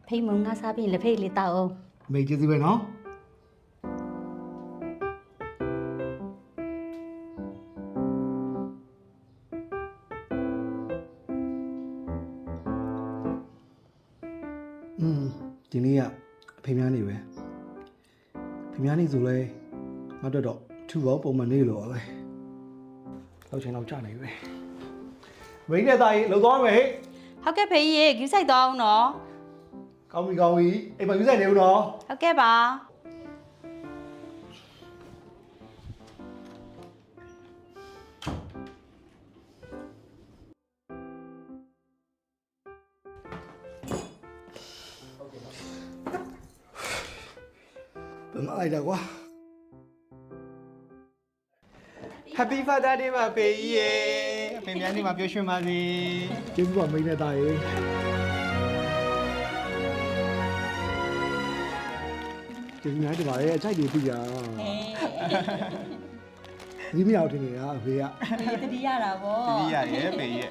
ဖေးမုံငါစားပြီးလက်ဖေးလေးတောက်အောင် မေကျေးဇူးပဲနော်ဒီနေ့ကအဖေများနေပဲဖေများနေဆိုလဲငါတို့တော့ထူပေါပုံမှန်နေလို့ပဲလောက်ချင်းတော့ကြာနေပဲမိန်းနဲ့သားကြီးလှုပ်သွားမယ်ဟဲ့ ဟုတ်ကဲ့ဖေးရေယူဆိုင်သွားအောင်နော် ကောင်းပြီကောင်းပြီအိမ်မှာယူဆိုင်နေဦးနော် ဟုတ်ကဲ့ပါ ဘယ်မှာလိုက်တာကွာ Happy Father Day ပါဖေးရေအဖေများနေမှာပျော်ရွှင်ပါစေ ကျေးဇူးပါမိန်းနဲ့သားကြီးကျေးဇူးများတင်ပါတယ်အကြိုက်တွေပြီတာဒီမရအောင်ထင်နေတာအဖေက ဖေးတတိရတာဗော တတိယရဲ့ဖေးရဲ့